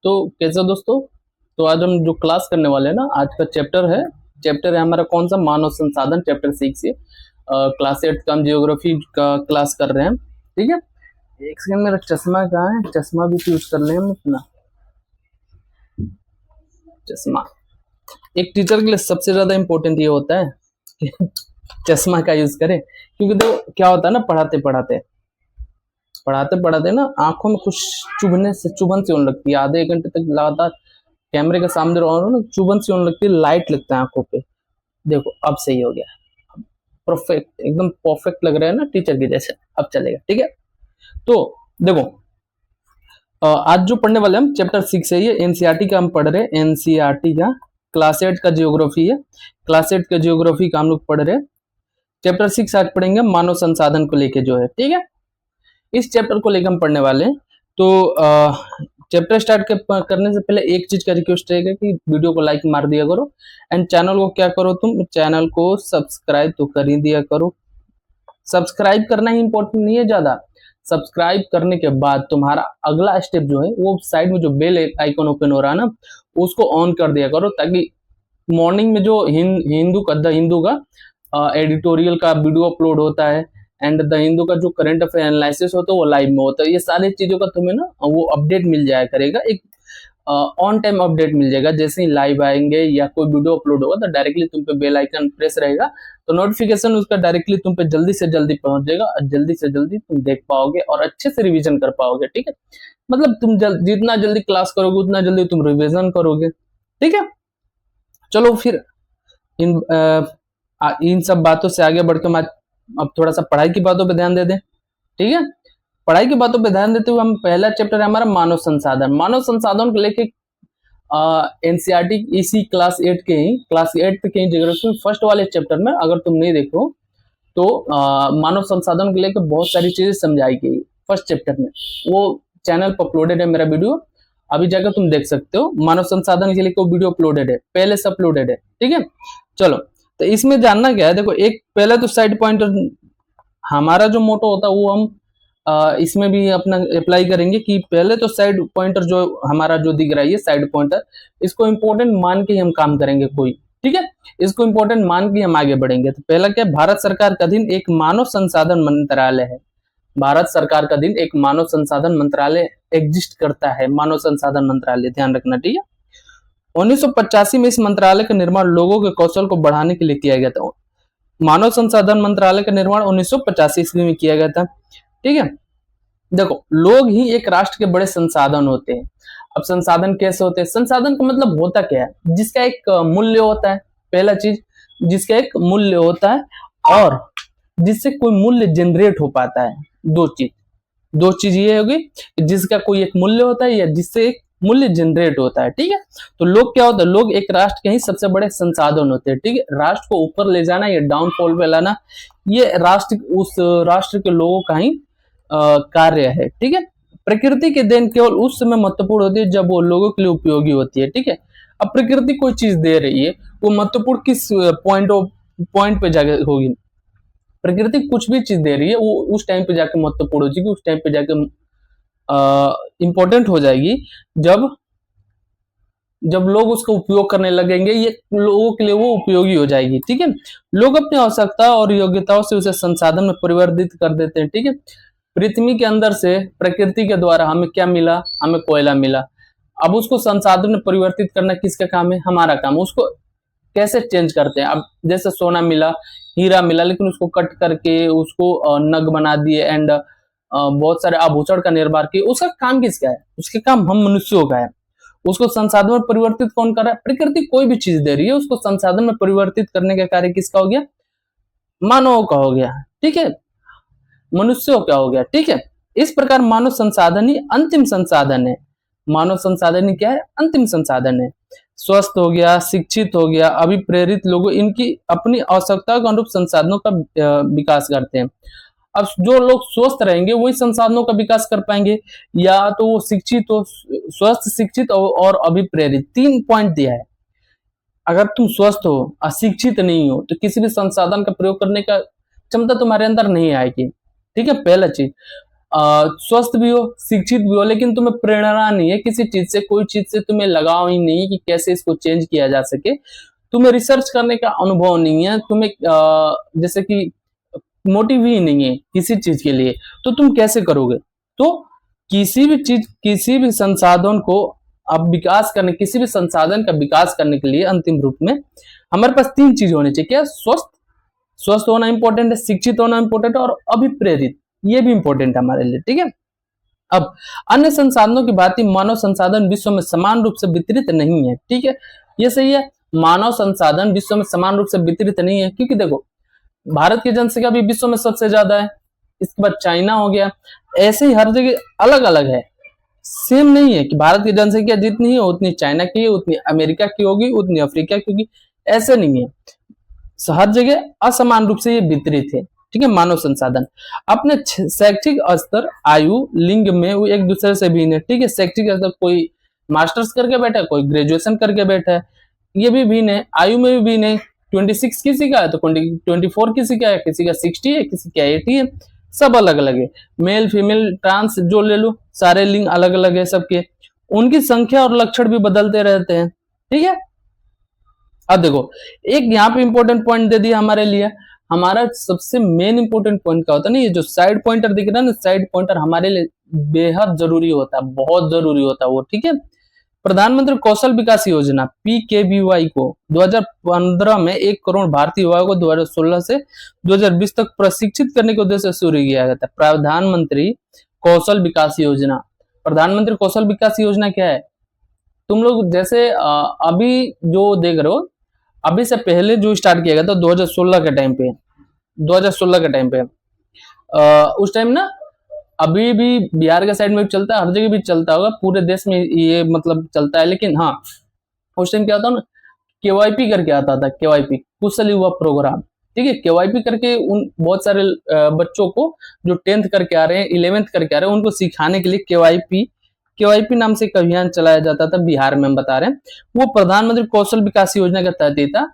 तो कैसे हो दोस्तों। तो आज हम जो क्लास करने वाले हैं ना, आज का चैप्टर है हमारा कौन सा, मानव संसाधन, चैप्टर 6 से क्लास 8 का हम जियोग्राफी का क्लास कर रहे हैं। ठीक है, एक सेकंड, मेरा चश्मा कहाँ है, चश्मा भी यूज कर ले हम अपना चश्मा। एक टीचर के लिए सबसे ज्यादा इंपॉर्टेंट ये होता है कि चश्मा का यूज करें, क्योंकि देखो क्या होता है ना, पढ़ाते पढ़ाते ना आंखों में कुछ चुभन सी होने लगती है। आधे एक घंटे तक लगातार कैमरे के सामने रहो ना, चुभन सी होने लगती है, लाइट लगता है आंखों पे। देखो अब सही हो गया, परफेक्ट, एकदम परफेक्ट लग रहा है ना टीचर के जैसे। अब चलेगा, ठीक है। तो देखो आज जो पढ़ने वाले हम चैप्टर 6 है, ये एनसीईआरटी का हम पढ़ रहे हैं। एनसीईआरटी का क्लास 8 का जियोग्राफी है। क्लास 8 का जियोग्राफी का हम लोग पढ़ रहे हैं। चैप्टर 6 आज पढ़ेंगे मानव संसाधन को लेके जो है, ठीक है। इस चैप्टर को लेकर हम पढ़ने वाले हैं। तो चैप्टर स्टार्ट करने से पहले एक चीज का रिक्वेस्ट रहेगा कि वीडियो को लाइक मार दिया करो, एंड चैनल को क्या करो, तुम चैनल को सब्सक्राइब तो कर ही दिया करो। सब्सक्राइब करना ही इंपॉर्टेंट नहीं है ज्यादा, सब्सक्राइब करने के बाद तुम्हारा अगला स्टेप जो है, वो साइड में जो बेल आइकन ओपन हो रहा है ना, उसको ऑन कर दिया करो, ताकि मॉर्निंग में जो हिंदू का एडिटोरियल का वीडियो अपलोड होता है, एंड द हिंदू का जो करंट अफेयर एनालिसिस होता है वो लाइव में होता है। ये सारी चीजों का तुम्हें ना वो अपडेट मिल जाया करेगा, एक ऑन टाइम अपडेट मिल जाएगा। जैसे ही लाइव आएंगे या कोई वीडियो अपलोड होगा तो डायरेक्टली तुम पे बेल आइकन प्रेस रहेगा, तो नोटिफिकेशन उसका डायरेक्टली तुम पे जल्दी से जल्दी पहुंच जाएगा, और जल्दी से जल्दी तुम देख पाओगे और अच्छे से रिवीजन कर पाओगे, ठीक है। मतलब तुम जितना जल्दी क्लास करोगे उतना जल्दी तुम रिवीजन करोगे, ठीक है। चलो फिर इन सब बातों से आगे बढ़कर हम अब थोड़ा सा पढ़ाई की बातों पे ध्यान दे दें, ठीक है। पढ़ाई की बातों पे ध्यान देते हुए हम पहला चैप्टर है हमारा मानव संसाधन। मानव संसाधन को लेके एनसीईआरटी इसी क्लास 8 के ही जियोग्राफी फर्स्ट वाले चैप्टर में अगर तुम नहीं देखो तो मानव संसाधन को लेकर बहुत सारी चीजें समझाई गई फर्स्ट चैप्टर में। वो चैनल पर अपलोडेड है मेरा वीडियो, अभी जाकर तुम देख सकते हो। मानव संसाधन के लिए कोई वीडियो अपलोडेड है, पहले से अपलोडेड है, ठीक है। चलो, तो इसमें जानना क्या है, देखो एक पहले तो साइड पॉइंटर, हमारा जो मोटो होता है वो हम इसमें भी अपना अप्लाई करेंगे कि पहले तो साइड पॉइंटर जो हमारा जो दिख रहा है, ये साइड पॉइंटर, इसको इंपॉर्टेंट मान के हम काम करेंगे कोई, ठीक है। इसको इंपॉर्टेंट मान के हम आगे बढ़ेंगे। तो पहला क्या, भारत सरकार का अधीन एक मानव संसाधन मंत्रालय है। भारत सरकार का अधीन एक मानव संसाधन मंत्रालय एग्जिस्ट करता है, मानव संसाधन मंत्रालय, ध्यान रखना, ठीक है। 1985 में इस मंत्रालय का निर्माण लोगों के कौशल को बढ़ाने के लिए किया गया था। मानव संसाधन मंत्रालय का निर्माण 1985 ईस्वी में किया गया था, ठीक है। देखो, लोग ही एक राष्ट्र के बड़े संसाधन होते हैं। अब संसाधन कैसे होते हैं, संसाधन का मतलब होता क्या है, जिसका एक मूल्य होता है, पहला चीज जिसका एक मूल्य होता है, और जिससे कोई मूल्य जनरेट हो पाता है। दो चीज ये होगी, जिसका कोई एक मूल्य होता है या जिससे एक मूल्य जनरेट होता है, ठीक है। तो लोग क्या होता है, लोग एक राष्ट्र के ही सबसे बड़े संसाधन होते हैं, ठीक है। राष्ट्र को ऊपर ले जाना या डाउनफॉल पे लाना, ये उस राष्ट्र के लोगों का ही कार्य है, ठीक है। प्रकृति की देन केवल उस समय महत्वपूर्ण होती है जब वो लोगों के लिए उपयोगी होती है, ठीक है। अब प्रकृति कोई चीज दे रही है, वो महत्वपूर्ण किस पॉइंट पे जाके होगी। प्रकृति कुछ भी चीज दे रही है, वो उस टाइम पे जाके महत्वपूर्ण हो जाएगी, उस टाइम पे जाके इंपॉर्टेंट हो जाएगी जब जब लोग उसका उपयोग करने लगेंगे, ये लोगों के लिए वो उपयोगी हो जाएगी, ठीक है। लोग अपनी आवश्यकता और योग्यताओं से उसे संसाधन में परिवर्तित कर देते हैं, ठीक है। पृथ्वी के अंदर से प्रकृति के द्वारा हमें क्या मिला, हमें कोयला मिला। अब उसको संसाधन में परिवर्तित करना किसका काम है, हमारा काम। उसको कैसे चेंज करते हैं, अब जैसे सोना मिला, हीरा मिला, लेकिन उसको कट करके उसको नग बना दिए, एंड बहुत सारे आभूषण का निर्माण किए। उसका काम किसका है, उसके काम हम मनुष्यों का है। उसको संसाधन में परिवर्तित कौन कर रहा है, प्रकृति कोई भी चीज दे रही है, उसको संसाधन में परिवर्तित करने का कार्य किसका हो गया, मानव का हो गया, ठीक है, मनुष्यों का हो गया, ठीक है। इस प्रकार मानव संसाधन ही अंतिम संसाधन है। मानव संसाधन ही क्या है, अंतिम संसाधन है। स्वस्थ हो गया, शिक्षित हो गया, अभिप्रेरित लोग इनकी अपनी आवश्यकता के अनुरूप संसाधनों का विकास करते हैं। अब जो लोग स्वस्थ रहेंगे वही संसाधनों का विकास कर पाएंगे, या तो वो शिक्षित हो, स्वस्थ, शिक्षित और अभिप्रेरित, 3 पॉइंट दिया है। अगर तुम स्वस्थ हो, अशिक्षित नहीं हो, तो किसी भी संसाधन का प्रयोग करने का क्षमता तुम्हारे अंदर नहीं आएगी, ठीक है, पहला चीज। स्वस्थ भी हो, शिक्षित भी हो, लेकिन तुम्हें प्रेरणा नहीं है किसी चीज से, कोई चीज से तुम्हें लगाव ही नहीं है कि कैसे इसको चेंज किया जा सके, तुम्हें रिसर्च करने का अनुभव नहीं है, तुम्हें जैसे कि मोटिव ही नहीं है किसी चीज के लिए, तो तुम कैसे करोगे? तो किसी भी चीज, किसी भी संसाधन को अब विकास करने, किसी भी संसाधन का विकास करने के लिए अंतिम रूप में हमारे पास तीन चीज होनी चाहिए। क्या? स्वस्थ, स्वस्थ होना इंपॉर्टेंट है, शिक्षित होना इंपॉर्टेंट है, और अभिप्रेरित, ये भी इंपॉर्टेंट है हमारे लिए। ठीक है। अब अन्य संसाधनों की बात ही, मानव संसाधन विश्व में समान रूप से वितरित नहीं है। ठीक है, ये सही है, मानव संसाधन विश्व में समान रूप से वितरित नहीं है, क्योंकि देखो भारत की जनसंख्या भी विश्व में सबसे ज्यादा है, इसके बाद चाइना हो गया, ऐसे ही हर जगह अलग अलग है, सेम नहीं है कि भारत की जनसंख्या जितनी है उतनी चाइना की है, उतनी अमेरिका की होगी, उतनी अफ्रीका की होगी, ऐसे नहीं है, हर जगह असमान रूप से ये वितरित है। ठीक है। मानव संसाधन अपने शैक्षिक स्तर, आयु, लिंग में वो एक दूसरे से भिन्न है। ठीक है, शैक्षिक स्तर कोई मास्टर्स करके बैठा है, कोई ग्रेजुएशन करके बैठा है, ये भी भिन्न है, आयु में भी भिन्न है, 26 किसी का है तो 24 किसी का है, किसी का 60 है, किसी का 80 है, सब अलग अलग है। मेल, फीमेल, ट्रांस जो ले लो, सारे लिंग अलग अलग है सबके, उनकी संख्या और लक्षण भी बदलते रहते हैं। ठीक है। अब देखो एक यहाँ पे इंपॉर्टेंट पॉइंट दे दिया हमारे लिए, हमारा सबसे मेन इंपॉर्टेंट पॉइंट क्या होता है ना, ये जो साइड पॉइंटर दिख रहा है ना, साइड पॉइंटर हमारे लिए बेहद जरूरी होता है, बहुत जरूरी होता है वो। ठीक है। प्रधानमंत्री कौशल विकास योजना PKVY को 2015 में 1 करोड़ भारतीय युवाओं को 2016 से 2020 तक प्रशिक्षित करने के उद्देश्य से शुरू किया गया था। प्रधानमंत्री कौशल विकास योजना, प्रधानमंत्री कौशल विकास योजना क्या है? तुम लोग जैसे अभी जो देख रहे हो, अभी से पहले जो स्टार्ट किया गया था 2016 के टाइम पे, 2016 के टाइम पे उस टाइम ना, अभी भी बिहार के साइड में भी चलता है, हर जगह भी चलता होगा, पूरे देश में ये मतलब चलता है, लेकिन हाँ उस टाइम क्या होता ना, KYP करके आता था, KYP कुशल युवा प्रोग्राम। ठीक है, KYP करके उन बहुत सारे बच्चों को जो 10th करके आ रहे हैं, 11th करके आ रहे हैं, उनको सिखाने के लिए KYP नाम से एक अभियान चलाया जाता था बिहार में, हम बता रहे हैं। वो प्रधानमंत्री कौशल विकास योजना के तहत ही था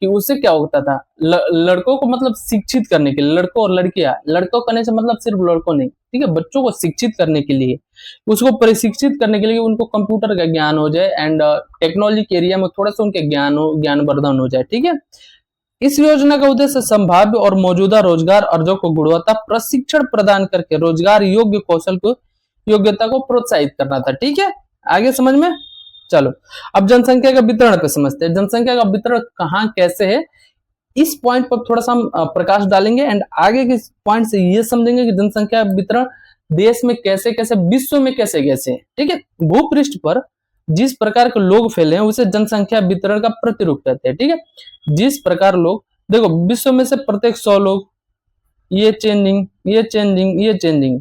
कि उससे क्या होता था, लड़कों को मतलब शिक्षित करने के लिए, लड़कों और लड़कियां, लड़कों करने से मतलब सिर्फ लड़कों नहीं, ठीक है, बच्चों को शिक्षित करने के लिए, उसको प्रशिक्षित करने के लिए उनको कंप्यूटर का ज्ञान हो जाए एंड टेक्नोलॉजी के एरिया में थोड़ा सा उनके ज्ञानवर्धन हो जाए। ठीक है। इस योजना का उद्देश्य संभाव्य और मौजूदा रोजगार अर्जों को गुणवत्ता प्रशिक्षण प्रदान करके रोजगार योग्य कौशल को, योग्यता को प्रोत्साहित करना था। ठीक है, आगे समझ में? चलो अब जनसंख्या का वितरण पे समझते हैं, जनसंख्या का वितरण कहाँ कैसे है, इस पॉइंट पर थोड़ा सा हम प्रकाश डालेंगे एंड आगे के पॉइंट से ये समझेंगे कि जनसंख्या वितरण देश में कैसे कैसे, विश्व में कैसे कैसे। ठीक है, भूपृष्ठ पर जिस प्रकार के लोग फैले हैं उसे जनसंख्या वितरण का प्रतिरूप कहते हैं। ठीक है, जिस प्रकार लोग, देखो विश्व में से प्रत्येक 100 लोग, ये चेंजिंग, ये चेंजिंग, ये चेंजिंग,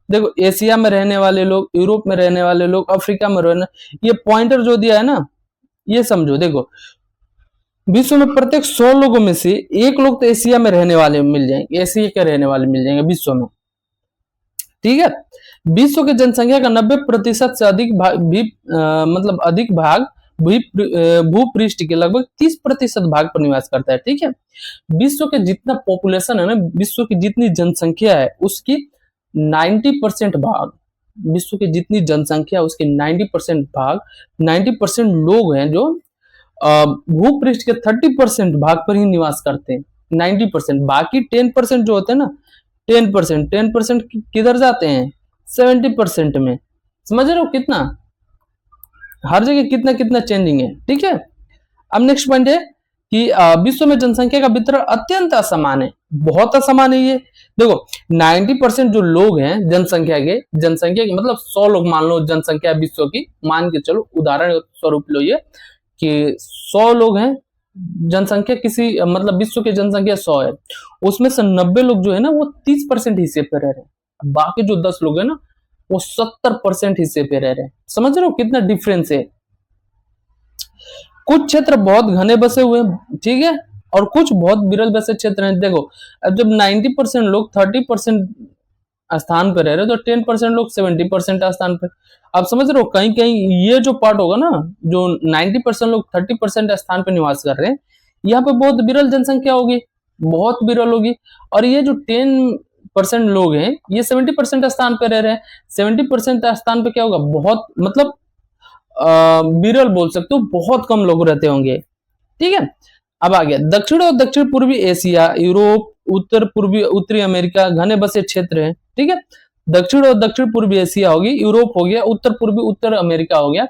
देखो एशिया में रहने वाले लोग, यूरोप में रहने वाले लोग, अफ्रीका में रहने, ये पॉइंटर जो दिया है ना, ये समझो, देखो विश्व में प्रत्येक 100 लोगों में से एक लोग तो एशिया में रहने वाले मिल जाएंगे, एशिया के रहने वाले मिल जाएंगे विश्व में। ठीक है, विश्व की जनसंख्या का 90% से अधिक भाग भी मतलब अधिक भाग भूपृष्ठ के लगभग 30% भाग पर निवास करता है। ठीक है, विश्व के जितना पॉपुलेशन है ना, विश्व की जितनी जनसंख्या है उसकी 90% भाग, विश्व की जितनी जनसंख्या उसके 90% भाग, 90% लोग हैं जो भूपृष्ठ के 30% भाग पर ही निवास करते हैं। 90%, बाकी 10% जो होते हैं ना, 10% किधर जाते हैं? 70% में। समझ रहे हो कितना, हर जगह कितना कितना चेंजिंग है। ठीक है, अब नेक्स्ट पॉइंट है कि विश्व में जनसंख्या का वितरण अत्यंत असमान है, बहुत असमान है ये। देखो 90% जो लोग हैं जनसंख्या के मतलब 100 लोग मान लो जनसंख्या विश्व की, मान के चलो उदाहरण स्वरूप लो ये कि 100 लोग हैं जनसंख्या, किसी मतलब विश्व की जनसंख्या 100 है, उसमें से 90 लोग जो है ना वो 30% हिस्से पे रह रहे हैं, बाकी जो 10 लोग हैं ना वो 70% हिस्से पे रह रहे हैं। समझ रहे हो कितना डिफरेंस है? कुछ क्षेत्र बहुत घने बसे हुए हैं, ठीक है, और कुछ बहुत विरल बसे क्षेत्र हैं। देखो अब जब 90% लोग 30% स्थान पे रह रहे, तो 10% लोग 70% स्थान पे। आप समझ रहे हो, कहीं कहीं ये जो पार्ट होगा ना, जो 90% लोग 30% स्थान पे निवास कर रहे हैं, यहाँ पे बहुत विरल जनसंख्या होगी, बहुत विरल होगी। और ये जो 70% लोग हैं, ये 70% स्थान पे रह रहे हैं। 70% स्थान पे क्या होगा, बहुत मतलब विरल बोल सकते हो, बहुत कम लोग रहते होंगे। ठीक है, अब आ गया दक्षिण और दक्षिण पूर्वी एशिया, यूरोप, उत्तर पूर्वी उत्तरी अमेरिका घने बसे क्षेत्र है। ठीक है, दक्षिण और दक्षिण पूर्वी एशिया होगी, यूरोप हो गया, उत्तर पूर्वी उत्तर अमेरिका हो गया।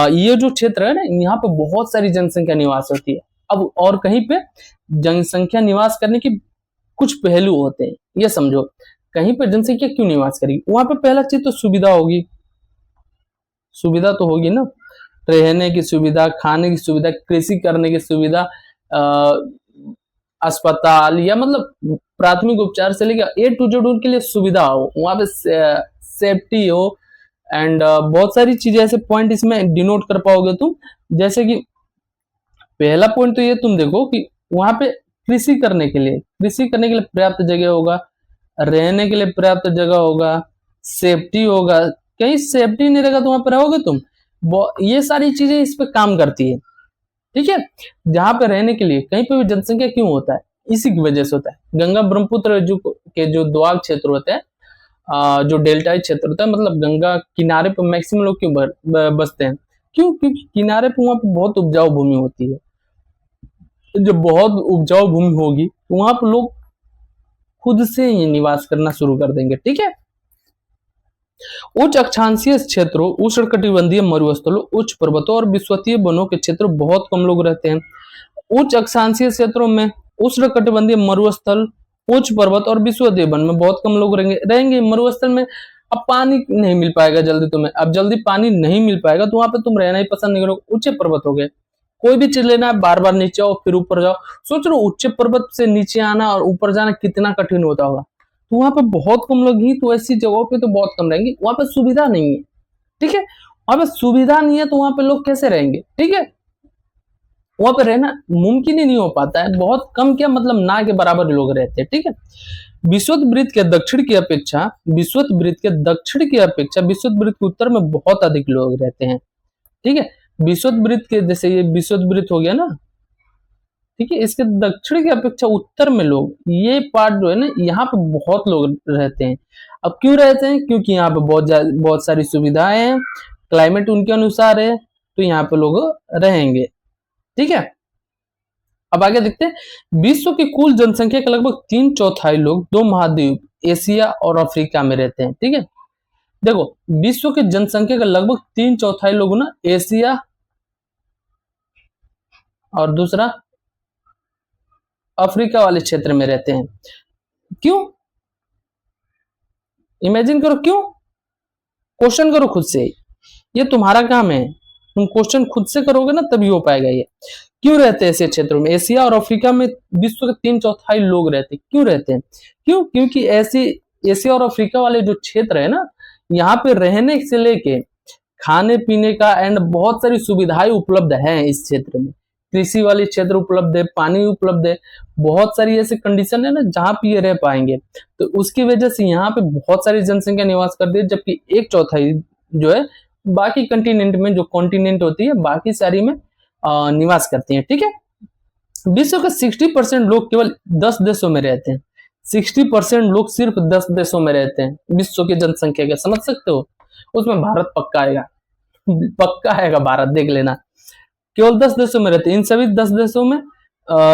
ये जो क्षेत्र है ना, यहाँ पे बहुत सारी जनसंख्या निवास होती है। अब और कहीं पे जनसंख्या निवास करने की कुछ पहलू होते हैं, ये समझो। कहीं पे जनसंख्या क्यों निवास करेगी, वहां पे पहला चीज तो सुविधा होगी। सुविधा तो होगी ना, रहने की सुविधा, खाने की सुविधा, कृषि करने की सुविधा, अस्पताल या मतलब प्राथमिक उपचार से लेकर A to Z उनके लिए सुविधा हो, वहां पे सेफ्टी हो। एंड बहुत सारी चीजें ऐसे पॉइंट इसमें डिनोट कर पाओगे तुम। जैसे कि पहला पॉइंट तो ये तुम देखो कि वहां पे कृषि करने के लिए पर्याप्त जगह होगा, रहने के लिए पर्याप्त जगह होगा, सेफ्टी होगा। कहीं सेफ्टी नहीं रहेगा तो वहां पर रहोगे तुम, ये सारी चीजें इस पे काम करती है। ठीक है, जहां पे रहने के लिए कहीं पे भी जनसंख्या क्यों होता है, इसी की वजह से होता है। गंगा ब्रह्मपुत्र जो दोआब क्षेत्र होते हैं, जो डेल्टाई क्षेत्र होता है, मतलब गंगा किनारे पर मैक्सिमम लोग क्यों बसते हैं, क्यों, क्योंकि किनारे पर वहां पर बहुत उपजाऊ भूमि होती है। जब बहुत उपजाऊ भूमि होगी तो वहां पर लोग खुद से ही निवास करना शुरू कर देंगे। ठीक है, उच्च अक्षांशीय क्षेत्रों, उष्णकटिबंधीय मरुस्थलों, उच्च पर्वतों और विश्वतीय वनों के क्षेत्र बहुत कम लोग रहते हैं। उच्च अक्षांशीय क्षेत्रों में, उष्णकटिबंधीय मरुस्थल, उच्च पर्वत और विश्वतीय वन में बहुत कम लोग रहेंगे। मरुस्थल में अब पानी नहीं मिल पाएगा जल्दी तुम्हें, अब जल्दी पानी नहीं मिल पाएगा तो वहां पे तुम रहना ही पसंद नहीं करोगे। उच्च पर्वत हो गए, कोई भी चीज लेना है बार बार नीचे आओ फिर ऊपर जाओ। सोच लो उच्च पर्वत से नीचे आना और ऊपर जाना कितना कठिन होता होगा। तो वहां पे बहुत कम लोग ही, तो ऐसी जगहों पे तो बहुत कम रहेंगे, वहां पे सुविधा नहीं है। ठीक है, वहां पे सुविधा नहीं है तो वहां पे लोग कैसे रहेंगे। ठीक है, वहां पे रहना मुमकिन ही नहीं हो पाता है, बहुत कम, क्या मतलब ना के बराबर लोग रहते हैं। ठीक है, विषुवत वृत्त के दक्षिण की अपेक्षा, विषुवत वृत्त के दक्षिण की अपेक्षा विषुवत वृत्त के उत्तर में बहुत अधिक लोग रहते हैं। ठीक है, विषुवत वृत्त के, जैसे ये विषुवत वृत्त हो गया ना, ठीक है, इसके दक्षिण की अपेक्षा उत्तर में लोग, ये पार्ट जो है ना, यहाँ पे बहुत लोग रहते हैं। अब क्यों रहते हैं, क्योंकि यहाँ पे बहुत सारी सुविधाएं हैं, क्लाइमेट उनके अनुसार है, तो यहाँ पे लोग रहेंगे। ठीक है, अब आगे देखते हैं। विश्व की कुल जनसंख्या के लगभग 3/4 लोग दो महाद्वीप एशिया और अफ्रीका में रहते हैं। ठीक है, देखो विश्व की जनसंख्या का लगभग 3/4 लोग ना एशिया और दूसरा अफ्रीका वाले क्षेत्र में रहते हैं। क्यों, इमेजिन करो क्यों, क्वेश्चन करो खुद से, ये तुम्हारा काम है, तुम क्वेश्चन खुद से करोगे ना तभी हो पाएगा। ये क्यों रहते हैं ऐसे क्षेत्रों में, एशिया और अफ्रीका में विश्व के 3/4 लोग रहते हैं, क्यों रहते हैं, क्यों, क्योंकि ऐसे एशिया और अफ्रीका वाले जो क्षेत्र है ना, यहाँ पे रहने से लेके खाने पीने का एंड बहुत सारी सुविधाएं उपलब्ध है इस क्षेत्र में। कृषि वाले क्षेत्र उपलब्ध है, पानी उपलब्ध है, बहुत सारी ऐसी कंडीशन है ना जहां पे ये रह पाएंगे। तो उसकी वजह से यहाँ पे बहुत सारी जनसंख्या निवास करती है, जबकि 1/4 जो है बाकी कंटिनेंट में, जो कॉन्टिनेंट होती है बाकी सारी में निवास करती है। ठीक है, विश्व के 60% लोग केवल 10 देशों में रहते हैं। 60% लोग सिर्फ 10 देशों में रहते हैं विश्व की जनसंख्या के, समझ सकते हो। उसमें भारत पक्का आएगा, पक्का आएगा भारत, देख लेना। केवल 10 देशों में रहते हैं, इन सभी 10 देशों में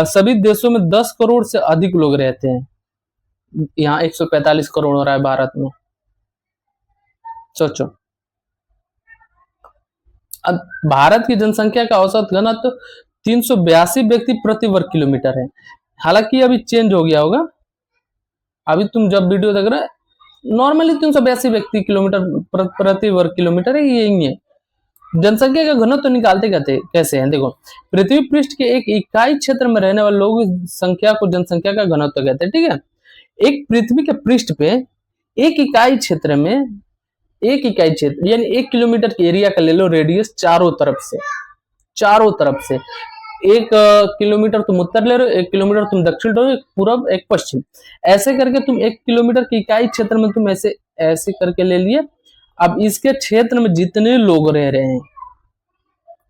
सभी देशों में 10 करोड़ से अधिक लोग रहते हैं। यहाँ 145 करोड़ हो रहा है भारत में, सोचो। अब भारत की जनसंख्या का औसत घनत्व 382 व्यक्ति प्रति वर्ग किलोमीटर है। हालांकि अभी चेंज हो गया होगा, अभी तुम जब वीडियो देख रहे हो नॉर्मली 382 व्यक्ति किलोमीटर प्रति वर्ग किलोमीटर है, यही है। जनसंख्या का घनत्व तो निकालते कैसे हैं, देखो पृथ्वी पृष्ठ के एक इकाई क्षेत्र में रहने वाले लोगों की संख्या को जनसंख्या का घनत्व कहते हैं। ठीक है, एक पृथ्वी के पृष्ठ पे एक इकाई क्षेत्र में, एक इकाई क्षेत्र यानी 1 किलोमीटर के एरिया का ले लो रेडियस, चारों तरफ से 1 किलोमीटर तुम उत्तर ले रहे हो, 1 किलोमीटर तुम दक्षिण ले रहे हो, एक पूरब एक पश्चिम, ऐसे करके तुम 1 किलोमीटर की इकाई क्षेत्र में तुम ऐसे ऐसे करके ले लिए। अब इसके क्षेत्र में जितने लोग रह रहे हैं,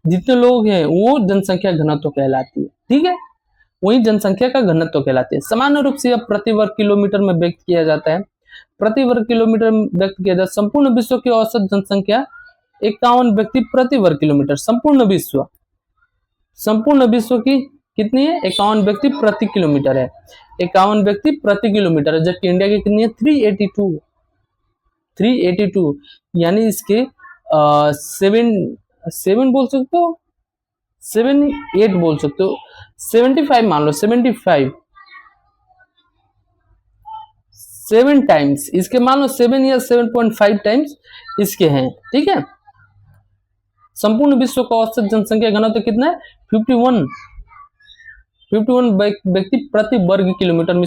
जितने लोग हैं, वो जनसंख्या घनत्व कहलाती है। ठीक है, वही जनसंख्या का घनत्व कहलाती है। सामान्य रूप से यह प्रति वर्ग किलोमीटर में व्यक्त किया जाता है। प्रति वर्ग किलोमीटर में व्यक्त किया जाता है। संपूर्ण विश्व की औसत जनसंख्या 51 व्यक्ति प्रति वर्ग किलोमीटर। संपूर्ण विश्व की कितनी है? 51 व्यक्ति प्रति किलोमीटर है। 51 व्यक्ति प्रति किलोमीटर है, जबकि इंडिया की कितनी है? 382 यानी इसके 7 बोल सकते हो, 8 बोल सकते हो, 75 मान लो, 75 7 टाइम्स इसके, मान लो 7 या 7.5 टाइम्स इसके हैं। ठीक है, संपूर्ण विश्व का औसत जनसंख्या घनत्व तो कितना है? 51 व्यक्ति प्रति वर्ग किलोमीटर में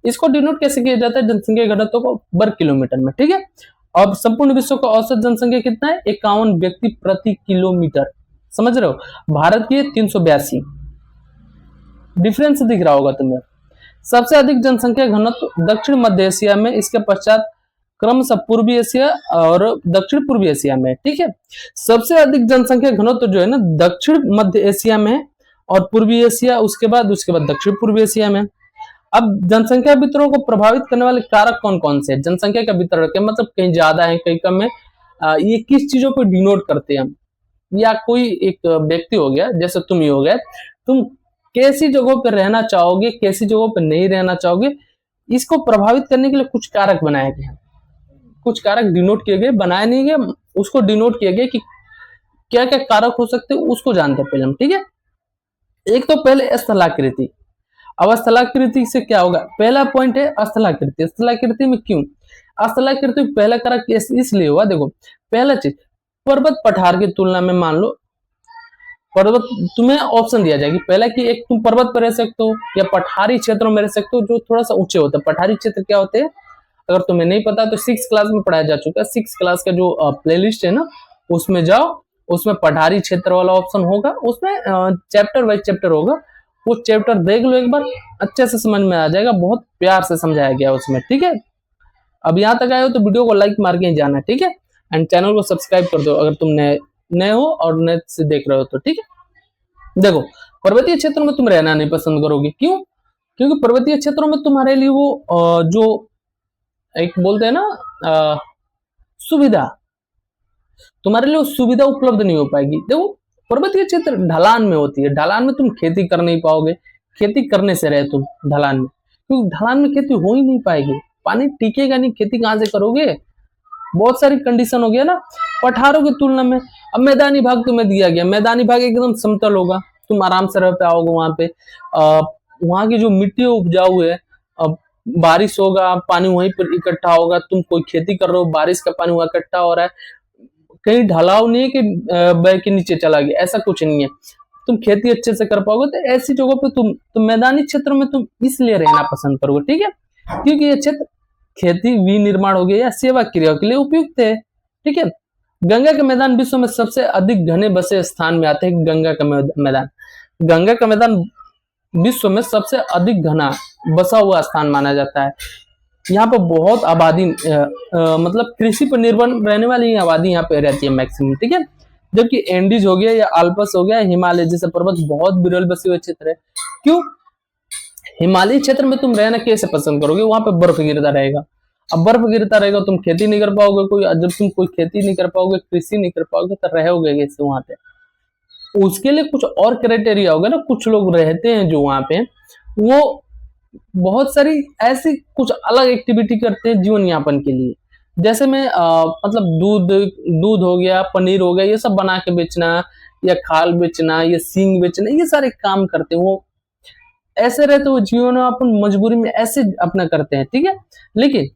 इसको डिनोट कैसे किया जाता है? जनसंख्या घनत्व को वर्ग किलोमीटर में। ठीक है, अब संपूर्ण विश्व का औसत जनसंख्या कितना है? 51 व्यक्ति प्रति किलोमीटर। समझ रहे हो? भारत की 382। डिफरेंस दिख रहा होगा तुम्हें। सबसे अधिक जनसंख्या घनत्व दक्षिण मध्य एशिया में, इसके पश्चात क्रमशः पूर्वी एशिया और दक्षिण पूर्वी एशिया में। ठीक है, सबसे अधिक जनसंख्या घनत्व जो है ना दक्षिण मध्य एशिया में और पूर्वी एशिया, उसके बाद दक्षिण पूर्वी एशिया में। अब जनसंख्या वितरण को प्रभावित करने वाले कारक कौन कौन से? जनसंख्या का वितरण के मतलब कहीं ज्यादा है कहीं कम है, ये किस चीजों को डिनोट करते हैं हम? या कोई एक व्यक्ति हो गया, जैसे तुम ही हो गए, तुम कैसी जगहों पर रहना चाहोगे, कैसी जगहों पर नहीं रहना चाहोगे, इसको प्रभावित करने के लिए कुछ कारक बनाए गए हैं, कुछ कारक डिनोट किए गए, बनाए नहीं गए, उसको डिनोट किया गया कि क्या क्या कारक हो सकते हैं, उसको जानते हैं पहले हम। ठीक है, एक तो पहले स्थलाकृति। अब स्थलाकृति से क्या होगा? पहला पॉइंट है स्थलाकृति। स्थलाकृति में क्यों? स्थलाकृति पहला कारक इसलिए हुआ, देखो पहला चीज, पर्वत पठार की तुलना में मान लो पर्वत, तुम्हें ऑप्शन दिया जाएगी पहला कि एक तुम पर्वत पर रह सकते हो या पठारी क्षेत्रों में रह सकते हो जो थोड़ा सा ऊंचे होते हैं। पठारी क्षेत्र क्या होते हैं अगर तुम्हें नहीं पता तो 6 क्लास में पढ़ाया जा चुका है। 6 क्लास का जो प्लेलिस्ट है ना उसमें जाओ, उसमें पठारी क्षेत्र वाला ऑप्शन होगा, उसमें चैप्टर वाइज चैप्टर होगा, वो चैप्टर देख लो एक बार, अच्छे से समझ में आ जाएगा, बहुत प्यार से समझाया गया उसमें। ठीक है, अब यहाँ तक आए हो तो वीडियो को लाइक मार के ही जाना। ठीक है, एंड चैनल को सब्सक्राइब कर दो अगर तुम नए हो और नए से देख रहे हो तो। ठीक है, देखो पर्वतीय क्षेत्रों में तुम रहना नहीं पसंद करोगे, क्यों? क्योंकि पर्वतीय क्षेत्रों में तुम्हारे लिए वो जो एक बोलते हैं ना सुविधा, तुम्हारे लिए वो सुविधा उपलब्ध नहीं हो पाएगी। देखो पर्वतीय क्षेत्र ढलान में होती है, ढलान में तुम खेती कर नहीं पाओगे, खेती करने से रहे तुम ढलान में, क्योंकि ढलान में खेती हो ही नहीं पाएगी, पानी टिकेगा नहीं, खेती कहां से करोगे? बहुत सारी कंडीशन हो गया ना पठारों की तुलना में। अब मैदानी भाग तुम्हें दिया गया, मैदानी भाग एकदम समतल होगा, तुम आराम से रह पाओगे वहां पे। वहां की जो मिट्टी उपजाऊ है, बारिश होगा पानी वहीं पर इकट्ठा होगा, तुम कोई खेती कर रहे हो बारिश का पानी वहां इकट्ठा हो रहा है, कहीं ढलाव नहीं है कि बह के नीचे चला गया, ऐसा कुछ नहीं है, तुम खेती अच्छे से कर पाओगे। तो ऐसी जगहों पे तुम मैदानी क्षेत्रों में तुम इसलिए रहना पसंद करोगे। ठीक है, क्योंकि ये क्षेत्र खेती विनिर्माण हो गया या सेवा क्रिया के लिए उपयुक्त है। ठीक है, गंगा के मैदान विश्व में सबसे अधिक घने बसे स्थान में आते हैं। गंगा का मैदान विश्व में सबसे अधिक घना बसा हुआ स्थान माना जाता है। यहाँ पर बहुत आबादी मतलब कृषि पर निर्भर रहने वाली आबादी यहाँ पे रहती है मैक्सिमम। ठीक है, जबकि एंडीज हो गया या आल्पस हो गया, हिमालय जैसे पर्वत बहुत विरल बसे हुए क्षेत्र है। क्यों? हिमालय क्षेत्र में तुम रहना कैसे पसंद करोगे? वहां पे बर्फ गिरता रहेगा, अब बर्फ गिरता रहेगा तुम खेती नहीं कर पाओगे, जब तुम कोई खेती नहीं कर पाओगे, कृषि नहीं कर पाओगे तो रहोगे कैसे वहां पे? उसके लिए कुछ और क्राइटेरिया होगा ना। कुछ लोग रहते हैं जो वहां पे, वो बहुत सारी ऐसी कुछ अलग एक्टिविटी करते हैं जीवन यापन के लिए, जैसे में मतलब दूध हो गया, पनीर हो गया, ये सब बना के बेचना या खाल बेचना या सींग बेचना, ये सारे काम करते हैं। वो ऐसे रहते वो जीवन यापन मजबूरी में ऐसे अपना करते हैं। ठीक है, लेकिन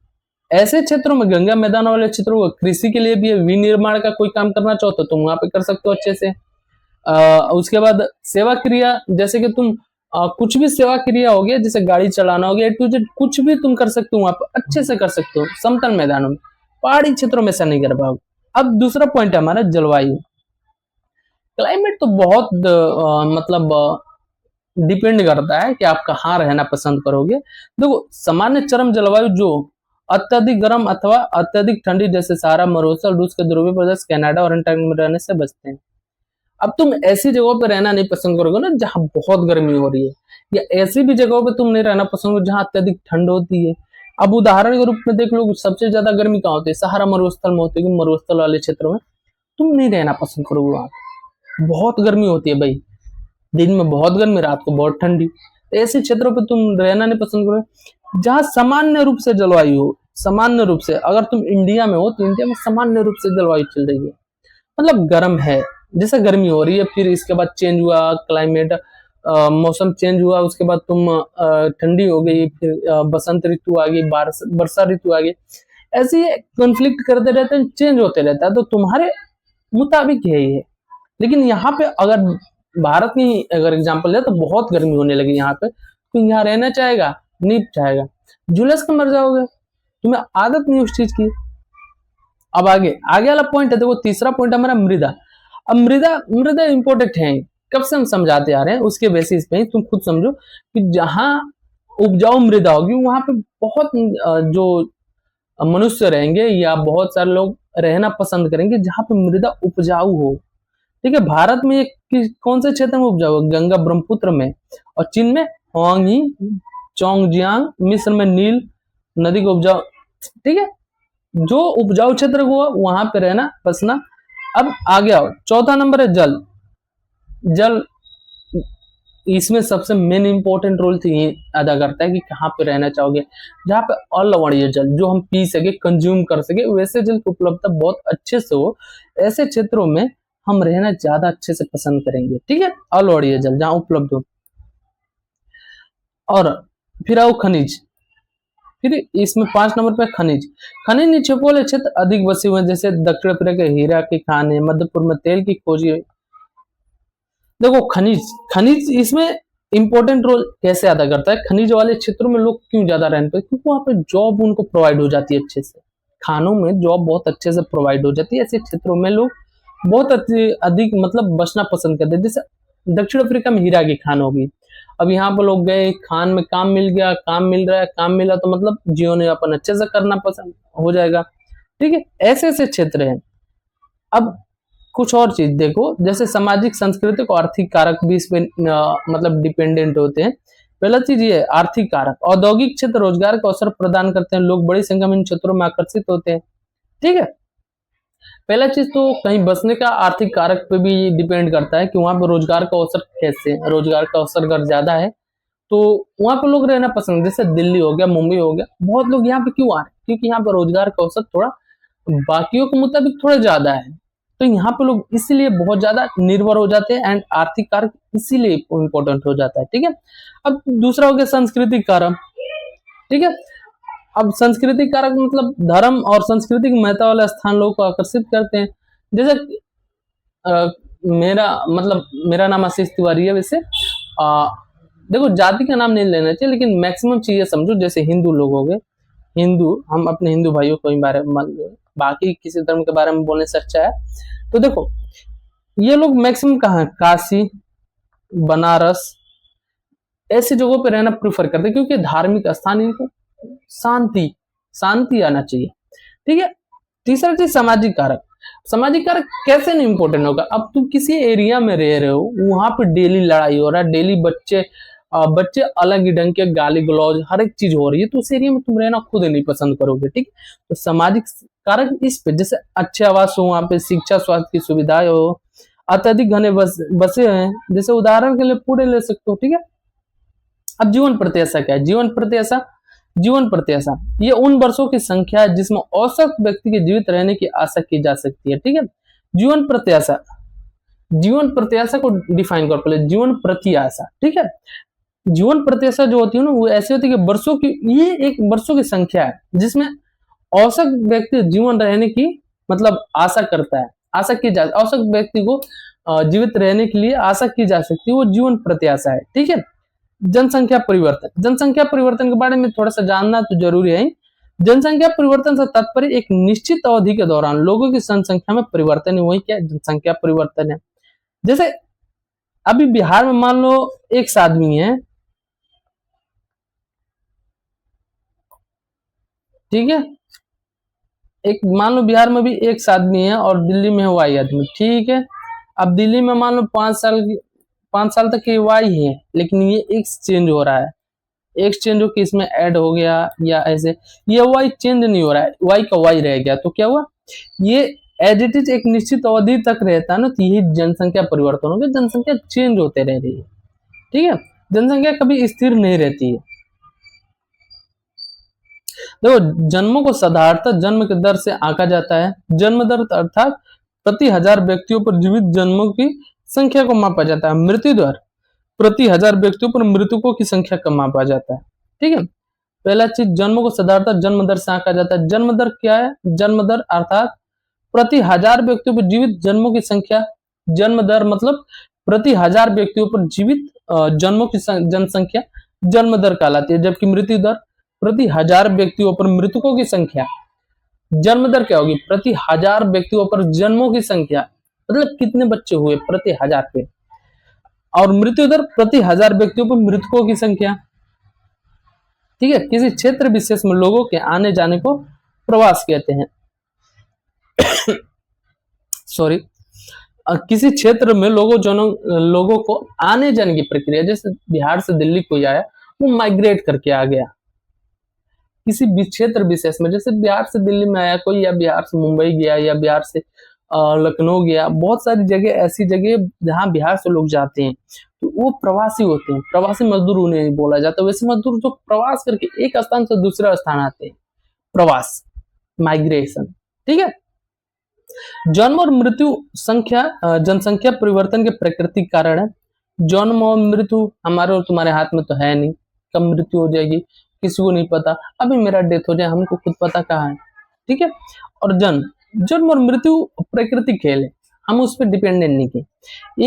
ऐसे क्षेत्रों में गंगा मैदान वाले क्षेत्रों को कृषि के लिए भी विनिर्माण का कोई काम करना चाहो तो तुम वहां पे कर सकते हो अच्छे से। उसके बाद सेवा क्रिया, जैसे कि तुम कुछ भी सेवा क्रिया हो गया, जैसे गाड़ी चलाना हो गया, टू जेड कुछ भी तुम कर सकते हो वहां पर, अच्छे से कर सकते हो समतल मैदानों में। पहाड़ी क्षेत्रों में ऐसा नहीं कर पाओगे। अब दूसरा पॉइंट है हमारा जलवायु। क्लाइमेट तो बहुत मतलब डिपेंड करता है कि आप कहाँ रहना पसंद करोगे। देखो सामान्य चरम जलवायु जो अत्यधिक गर्म अथवा अत्यधिक ठंडी, जैसे सहारा, मरुस्थल, रूस के ध्रुवीय प्रदेश, कनाडा और अंटार्कटिका में रहने से बचते हैं। अब तुम ऐसी जगहों पे रहना नहीं पसंद करोगे ना जहां बहुत गर्मी हो रही है, या ऐसी भी जगहों पे तुम नहीं रहना पसंद करोगे जहां अत्यधिक ठंड होती है। अब उदाहरण के रूप में देख लो, सबसे ज्यादा गर्मी कहाँ होती है? सहारा मरुस्थल में होती है। मरुस्थल वाले क्षेत्रों में तुम नहीं रहना पसंद करोगे, वहां बहुत गर्मी होती है भाई, दिन में बहुत गर्मी, रात को बहुत ठंडी। तो ऐसे क्षेत्रों पे तुम रहना नहीं पसंद करोगे जहां सामान्य रूप से जलवायु हो। सामान्य रूप से अगर तुम इंडिया में हो तो इंडिया में सामान्य रूप से जलवायु चल रही है, मतलब गर्म है, जैसे गर्मी हो रही है, फिर इसके बाद चेंज हुआ क्लाइमेट, मौसम चेंज हुआ, उसके बाद तुम ठंडी हो गई, फिर बसंत ऋतु आ गई, वर्षा ऋतु आ गई, ऐसे ही कॉन्फ्लिक्ट करते रहते हैं, चेंज होते रहता है। तो तुम्हारे मुताबिक है ये। लेकिन यहाँ पे अगर भारत की अगर एग्जांपल ले तो बहुत गर्मी होने लगी यहाँ पे, तो यहाँ रहना चाहेगा? नहीं चाहेगा, झुलस के मर जाओगे, तुम्हें आदत नहीं उस चीज की। अब आगे आगे वाला पॉइंट है, देखो तीसरा पॉइंट हमारा मृदा। अब मृदा मृदा इंपॉर्टेंट है, कब से हम समझाते आ रहे हैं, उसके बेसिस पे ही तुम खुद समझो कि जहां उपजाऊ मृदा होगी वहां पे बहुत जो मनुष्य रहेंगे या बहुत सारे लोग रहना पसंद करेंगे जहां पे मृदा उपजाऊ हो। ठीक है, भारत में ये कौन से क्षेत्र में उपजाऊ है? गंगा ब्रह्मपुत्र में, और चीन में होंगी, चोंगजियांग, मिस्र में नील नदी को उपजाऊ। ठीक है, जो उपजाऊ क्षेत्र हुआ वहां पे रहना बसना। अब आगे आओ, चौथा नंबर है जल। जल इसमें सबसे मेन इंपॉर्टेंट रोल अदा करता है कि कहाँ पे रहना चाहोगे, जहाँ पे अलवणीय जल जो हम पी सके, कंज्यूम कर सके, वैसे जल की उपलब्धता बहुत अच्छे से हो, ऐसे क्षेत्रों में हम रहना ज्यादा अच्छे से पसंद करेंगे। ठीक है, अलवणीय जल जहाँ उपलब्ध हो। और फिर आओ खनिज। फिर इसमें 5 नंबर पे खनिज। खनिज निक्षेपों वाले क्षेत्र अधिक बसे हुए हैं, जैसे दक्षिण अफ्रीका के हीरा की खान है, मध्यपुर में तेल की खोज है। देखो खनिज, खनिज इसमें इंपॉर्टेंट रोल कैसे अदा करता है? खनिज वाले क्षेत्रों में लोग क्यों ज्यादा रहते हैं? क्योंकि वहां पे जॉब उनको प्रोवाइड हो जाती है अच्छे से, खानों में जॉब बहुत अच्छे से प्रोवाइड हो जाती है। ऐसे क्षेत्रों में लोग बहुत अधिक मतलब बसना पसंद करते हैं। जैसे दक्षिण अफ्रीका में हीरा की खान होगी, अब यहाँ पर लोग गए, खान में काम मिल गया, काम मिल रहा है, काम मिला तो मतलब जीवन यापन अच्छे से करना पसंद हो जाएगा। ठीक है, ऐसे ऐसे क्षेत्र हैं। अब कुछ और चीज देखो, जैसे सामाजिक सांस्कृतिक और आर्थिक कारक भी इस पे मतलब डिपेंडेंट होते हैं। पहला चीज ये है आर्थिक कारक। औद्योगिक क्षेत्र रोजगार का अवसर प्रदान करते हैं, लोग बड़ी संख्या में इन क्षेत्रों में आकर्षित होते हैं। ठीक है, पहला चीज तो कहीं बसने का आर्थिक कारक पे भी डिपेंड करता है कि वहां पर रोजगार का अवसर कैसे, रोजगार का अवसर अगर ज्यादा है तो वहां पर लोग रहना पसंद। जैसे दिल्ली हो गया, मुंबई हो गया, बहुत लोग यहाँ पे क्यों आ रहे हैं? क्योंकि यहाँ पर रोजगार का अवसर थोड़ा बाकियों के मुताबिक थोड़ा ज्यादा है, तो यहाँ पे लोग इसीलिए बहुत ज्यादा निर्भर हो जाते हैं, एंड आर्थिक कारक इसीलिए इंपॉर्टेंट हो जाता है। ठीक है, अब दूसरा हो गया सांस्कृतिक कारक। ठीक है, अब सांस्कृतिक कारक मतलब धर्म और सांस्कृतिक महत्व वाले स्थान लोगों को आकर्षित करते हैं। जैसे मेरा नाम आशीष तिवारी है। वैसे देखो जाति का नाम नहीं लेना चाहिए, लेकिन मैक्सिमम चीजें समझो। जैसे हिंदू लोग हो गए, हिंदू, हम अपने हिंदू भाइयों को बारे में, बाकी किसी धर्म के बारे में बोलने से अच्छा है। तो देखो ये लोग मैक्सिमम कहाँ है? काशी, बनारस, ऐसी जगहों पे रहना प्रेफर करते हैं, क्योंकि धार्मिक स्थान, इनको शांति शांति आना चाहिए। ठीक है, तीसरा चीज सामाजिक कारक। सामाजिक कारक कैसे नहीं इंपॉर्टेंट होगा? अब तुम किसी एरिया में रह रहे हो, वहां पे डेली लड़ाई हो रहा है, डेली बच्चे अलग ही ढंग के गाली गलौज हर एक चीज हो रही है, तो उस एरिया में तुम रहना खुद नहीं पसंद करोगे। ठीक, तो सामाजिक कारक इस पे, जैसे अच्छे आवास हो, वहां पे शिक्षा स्वास्थ्य की सुविधाएं हो, अत्यधिक घने बसे हैं, जैसे उदाहरण के लिए पुणे ले सकते हो। ठीक है, अब जीवन प्रत्याशा क्या है? जीवन प्रत्याशा ये उन वर्षों की संख्या है जिसमें औसत व्यक्ति के जीवित रहने की आशा की जा सकती है। ठीक है, जीवन प्रत्याशा को डिफाइन कर पहले, जीवन प्रत्याशा। ठीक है, जीवन प्रत्याशा जो होती है ना, वो ऐसी होती है कि वर्षों की, ये एक वर्षों की संख्या है जिसमें औसत व्यक्ति जीवन रहने की मतलब आशा करता है, औसत व्यक्ति को जीवित रहने के लिए आशा की जा सकती है, वो जीवन प्रत्याशा है। ठीक है, जनसंख्या परिवर्तन के बारे में थोड़ा सा जानना तो जरूरी है। जनसंख्या परिवर्तन से तात्पर्य एक निश्चित अवधि के दौरान लोगों की जनसंख्या में परिवर्तन है, वही क्या जनसंख्या परिवर्तन है। जैसे अभी बिहार में मान लो 100 आदमी है, ठीक है, एक मान लो बिहार में भी 100 आदमी है और दिल्ली में है Y आदमी। ठीक है, अब दिल्ली में मान लो 5 साल तक की वाई है, लेकिन ये एक्स चेंज हो रहा है, एक्स चेंज होकर इसमें ऐड हो गया या ऐसे, ये वाई चेंज नहीं हो रहा है, वाई का वाई रह गया, तो क्या हुआ, ये एज इट इज एक निश्चित अवधि तक रहता है ना, तो यही जनसंख्या परिवर्तन हो गया, जनसंख्या चेंज होते रह रही है। ठीक है, जनसंख्या कभी स्थिर नहीं रहती है। देखो, जन्मों को साधारणतः जन्म की दर से आंका जाता है। जन्म दर अर्थात प्रति 1000 व्यक्तियों पर जीवित जन्मों की संख्या को मापा जाता है। मृत्यु दर प्रति 1000 व्यक्तियों पर मृतकों की संख्या को मापा जाता है। ठीक है, पहला चीज, जन्मों को साधारणतः जन्म दर से आंका जाता है। जन्म दर क्या है? जन्म दर अर्थात प्रति 1000 व्यक्तियों पर जीवित जन्मों की संख्या। जन्म दर मतलब प्रति 1000 व्यक्तियों पर जीवित जन्मों की जनसंख्या जन्म दर कहलाती है। जबकि मृत्यु दर प्रति 1000 व्यक्तियों पर मृतकों की संख्या। जन्म दर क्या होगी? प्रति 1000 व्यक्तियों पर जन्मों की संख्या, मतलब कितने बच्चे हुए प्रति 1000 पे, और मृत्यु दर प्रति 1000 व्यक्तियों पर मृतकों की संख्या। ठीक है, किसी क्षेत्र विशेष में लोगों के आने जाने को प्रवास कहते हैं। सॉरी, किसी क्षेत्र में लोगों को आने जाने की प्रक्रिया, जैसे बिहार से दिल्ली कोई आया, वो माइग्रेट करके आ गया। किसी भी क्षेत्र विशेष में, जैसे बिहार से दिल्ली में आया कोई, या बिहार से मुंबई गया, या बिहार से लखनऊ गया, बहुत सारी जगह ऐसी जगह जहां बिहार से लोग जाते हैं, तो वो प्रवासी होते हैं। प्रवासी मजदूर उन्हें बोला जाता है। वैसे मजदूर जो प्रवास करके एक स्थान से दूसरा स्थान आते हैं, प्रवास, माइग्रेशन। ठीक है, जन्म और मृत्यु संख्या जनसंख्या परिवर्तन के प्राकृतिक कारण है। जन्म और मृत्यु हमारे और तुम्हारे हाथ में तो है नहीं, कब मृत्यु हो जाएगी किसी को नहीं पता। अभी मेरा डेथ हो जाए, हमको खुद पता कहाँ है। ठीक है, और जन्म और मृत्यु प्राकृतिक खेल है, हम उस पर डिपेंडेंट नहीं के।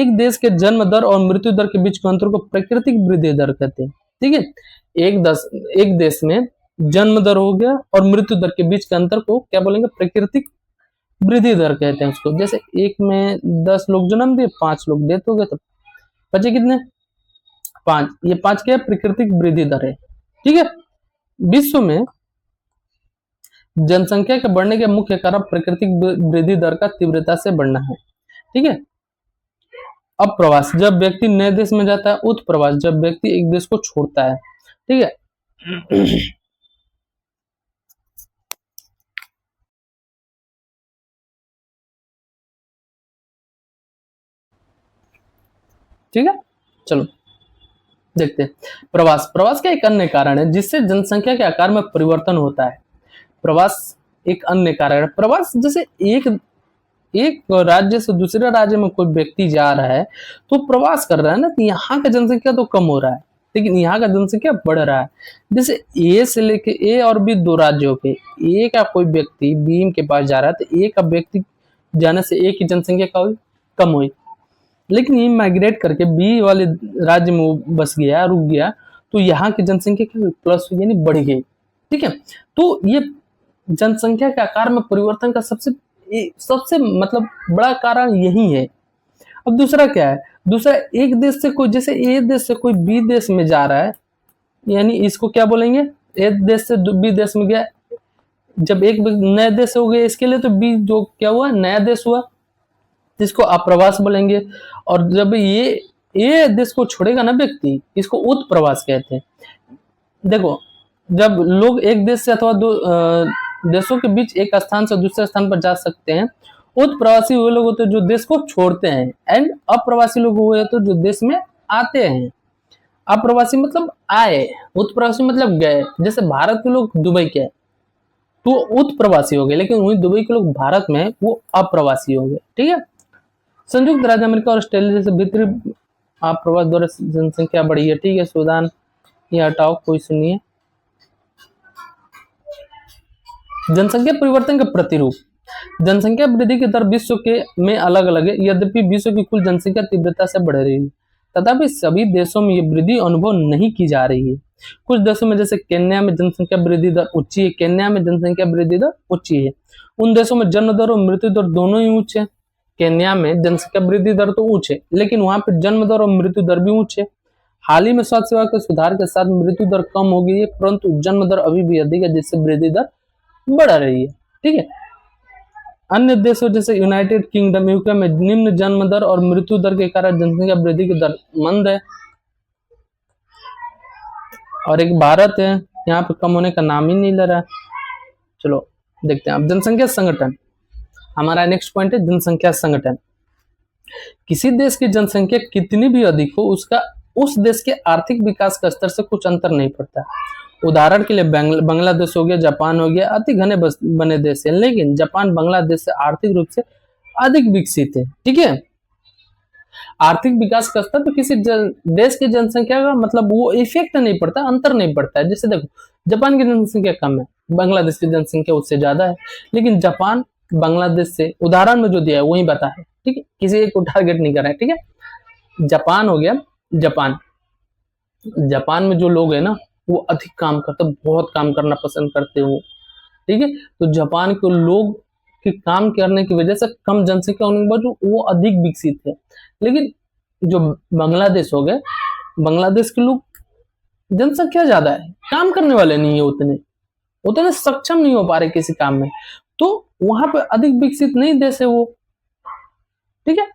एक देश के जन्म दर और मृत्यु दर के बीच के अंतर को प्राकृतिक वृद्धि दर कहते हैं। ठीक है, एक देश में जन्म दर हो गया और मृत्यु दर के बीच के अंतर को क्या बोलेंगे? प्राकृतिक वृद्धि दर कहते हैं उसको। जैसे एक में 10 लोग जन्म दिए, 5 लोग डेथ हो गए, तो बचे कितने? 5। ये 5 क्या है? प्राकृतिक वृद्धि दर है। ठीक है, विश्व में जनसंख्या के बढ़ने के मुख्य कारण प्राकृतिक वृद्धि दर का तीव्रता से बढ़ना है। ठीक है, अब प्रवास, जब व्यक्ति नए देश में जाता है। उत्प्रवास, जब व्यक्ति एक देश को छोड़ता है। ठीक है, ठीक है, चलो देखते हैं। प्रवास का एक अन्य कारण है जिससे जनसंख्या के आकार में परिवर्तन होता है। प्रवास एक अन्य कारण है। प्रवास जैसे एक राज्य से दूसरे राज्य में कोई व्यक्ति जा रहा है, तो प्रवास कर रहा है ना, तो यहाँ का जनसंख्या तो कम हो रहा है, लेकिन यहाँ का जनसंख्या बढ़ रहा है। जैसे ए से लेके, ए और बी 2 राज्यों के, ए का कोई व्यक्ति बी के पास जा रहा है, तो ए का व्यक्ति जाने से ए की जनसंख्या का कम हुई, लेकिन ये माइग्रेट करके बी वाले राज्य में बस गया, रुक गया, तो यहाँ की जनसंख्या क्या प्लस यानी बढ़ गई। ठीक है, तो ये जनसंख्या के आकार में परिवर्तन का सबसे मतलब बड़ा कारण यही है। अब दूसरा क्या है? दूसरा, एक देश से कोई, जैसे ए देश से कोई बी देश में जा रहा है, यानी इसको क्या बोलेंगे? ए देश से बी देश में गया, जब एक नया देश हो गया इसके लिए, तो बी जो क्या हुआ, नया देश हुआ, जिसको अप्रवास बोलेंगे। और जब ये देश को छोड़ेगा ना व्यक्ति, इसको उत्प्रवास कहते हैं। देखो, जब लोग एक देश से अथवा 2 देशों के बीच एक स्थान से दूसरे स्थान पर जा सकते हैं। उत्प्रवासी वो लोग होते हैं जो देश को छोड़ते हैं, एंड अप्रवासी लोग वो होते हैं जो देश में आते हैं। अप्रवासी मतलब आए, उत्प्रवासी मतलब गए। जैसे भारत के लोग दुबई के, तो उत्प्रवासी हो गए, लेकिन वही दुबई के लोग भारत में, वो अप्रवासी हो गए। ठीक है, संयुक्त राज्य अमेरिका और ऑस्ट्रेलिया जैसे भीतरी आप्रवास द्वारा जनसंख्या बढ़ी है। ठीक है, सूडान ये हटाओ, कोई सुनिए। जनसंख्या परिवर्तन का प्रतिरूप, जनसंख्या वृद्धि की दर विश्व के में अलग अलग है। यद्यपि विश्व की कुल जनसंख्या तीव्रता से बढ़ रही है, तथापि सभी देशों में ये वृद्धि अनुभव नहीं की जा रही है। कुछ देशों में, जैसे केन्या में जनसंख्या वृद्धि दर ऊंची है। केन्या में जनसंख्या वृद्धि दर ऊंची है। उन देशों में जन्म दर और मृत्यु दर दोनों ही ऊंचे है। केन्या में जनसंख्या वृद्धि दर तो ऊंच है, लेकिन वहां पर जन्म दर और मृत्यु दर भी ऊंच है। हाल ही में स्वास्थ्य सेवा के सुधार के साथ मृत्यु दर कम हो गई है, परंतु जन्म दर अभी भी अधिक है, जिससे वृद्धि दर बढ़ रही है। ठीक है, अन्य देशों जैसे यूनाइटेड किंगडम, यूके में निम्न जन्म दर और मृत्यु दर के कारण जनसंख्या वृद्धि की दर मंद है। और एक भारत है, यहाँ पे कम होने का नाम ही नहीं ले रहा। चलो देखते हैं अब जनसंख्या संगठन, हमारा नेक्स्ट पॉइंट है जनसंख्या संगठन। किसी देश की जनसंख्या कितनी भी अधिक हो, उसका उस देश के आर्थिक विकास का स्तर से कुछ अंतर नहीं पड़ता। उदाहरण के लिए बांग्लादेश हो गया, जापान हो गया, अति घने बने देश है, लेकिन जापान बांग्लादेश से आर्थिक रूप से अधिक विकसित है। ठीक है, आर्थिक विकास का स्तर तो किसी देश की जनसंख्या का मतलब वो इफेक्ट नहीं पड़ता, अंतर नहीं पड़ता है। जैसे देखो जापान की जनसंख्या कम है, बांग्लादेश की जनसंख्या उससे ज्यादा है, लेकिन जापान बांग्लादेश से उदाहरण में जो दिया है वही बता है। ठीक है, किसी एक को टारगेट नहीं कर रहा है। ठीक है, जापान हो गया, जापान में जो लोग है ना वो अधिक काम करते, बहुत काम करना पसंद करते हो। ठीक है, तो जापान के लोग के काम करने की वजह से कम जनसंख्या होने के बाद वो अधिक विकसित है। लेकिन जो बांग्लादेश हो गए, बांग्लादेश के लोग जनसंख्या ज्यादा है, काम करने वाले नहीं है, उतने सक्षम नहीं हो पा रहे किसी काम में, तो वहां पे अधिक विकसित नहीं देश है वो। ठीक है,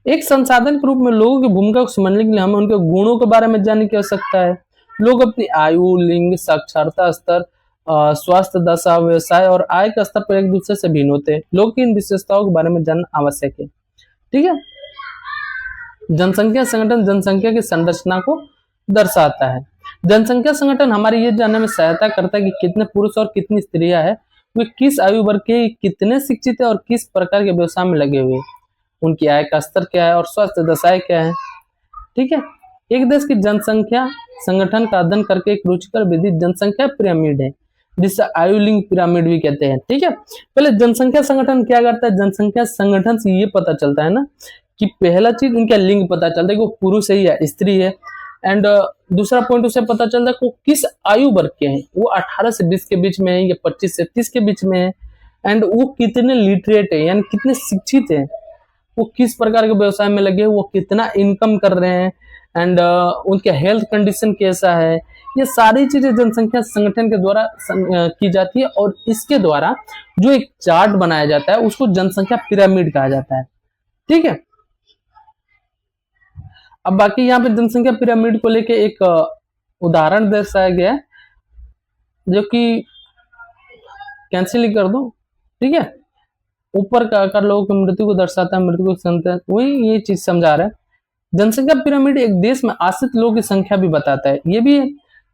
एक संसाधन के रूप में लोगों की भूमिका को समझने के लिए हमें उनके गुणों के बारे में जानने की आवश्यकता है। लोग अपनी आयु, लिंग, साक्षरता स्तर, स्वास्थ्य दशा, व्यवसाय और आय के स्तर पर एक दूसरे से भिन्न होते हैं। लोग की इन विशेषताओं के बारे में जानना आवश्यक है। ठीक है, जनसंख्या संगठन जनसंख्या की संरचना को दर्शाता है। जनसंख्या संगठन हमारी ये जानने में सहायता करता है कि कितने पुरुष और कितनी स्त्रियां हैं, वे किस आयु वर्ग के, कितने शिक्षित है और किस प्रकार के व्यवसाय में लगे हुए, उनकी आय का स्तर क्या है और स्वास्थ्य दशाएं क्या है। ठीक है, एक देश की जनसंख्या संगठन का अध्ययन करके एक रुचिकर विधि जनसंख्या पिरामिड है, जिसे आयु लिंग पिरामिड भी कहते हैं। ठीक है, पहले जनसंख्या संगठन क्या करता है, जनसंख्या संगठन से ये पता चलता है ना कि पहला चीज उनका लिंग पता चलता है कि वो पुरुष है या स्त्री है, एंड दूसरा पॉइंट उसे पता चलता है कि वो किस आयु वर्ग के हैं, वो 18 से 20 के बीच में है या 25 से 30 के बीच में है, एंड वो कितने लिटरेट है यानी कितने शिक्षित है, वो किस प्रकार के व्यवसाय में लगे, वो कितना इनकम कर रहे हैं, एंड उनके हेल्थ कंडीशन कैसा है। ये सारी चीजें जनसंख्या संगठन के द्वारा की जाती है, और इसके द्वारा जो एक चार्ट बनाया जाता है उसको जनसंख्या पिरामिड कहा जाता है। ठीक है, अब बाकी यहाँ पे जनसंख्या पिरामिड को लेके एक उदाहरण दर्शाया गया है, जो कि कैंसिल ही कर दो। ठीक है, ऊपर का आकार लोगों की मृत्यु को दर्शाता है, मृत्यु को संख्या, वही ये चीज समझा रहा है। जनसंख्या पिरामिड एक देश में आश्रित लोगों की संख्या भी बताता है। ये भी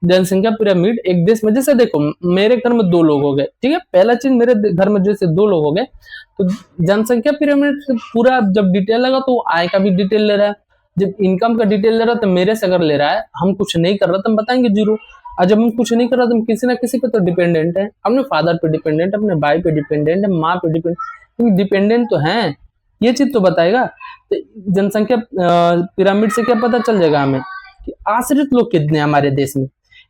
जनसंख्या पिरामिड एक देश में, जैसे देखो मेरे घर में 2 लोग हो गए। ठीक है, पहला चीज मेरे घर में जैसे 2 लोग हो गए, तो जनसंख्या पिरामिड से पूरा जब डिटेल लगा तो आय का भी डिटेल ले रहा है, जब इनकम का डिटेल ले रहा है तो मेरे से अगर ले रहा है, हम कुछ नहीं कर रहा तो हम बताएंगे 0, और जब हम कुछ नहीं कर रहा तो हम किसी ना किसी पे तो डिपेंडेंट है, अपने फादर पे डिपेंडेंट, अपने भाई पे डिपेंडेंट है, माँ पे डिपेंडेंट तो है, ये चीज तो बताएगा। तो जनसंख्या पिरामिड से क्या पता चल जाएगा हमें कि आश्रित लोग कितने हैं हमारे देश में।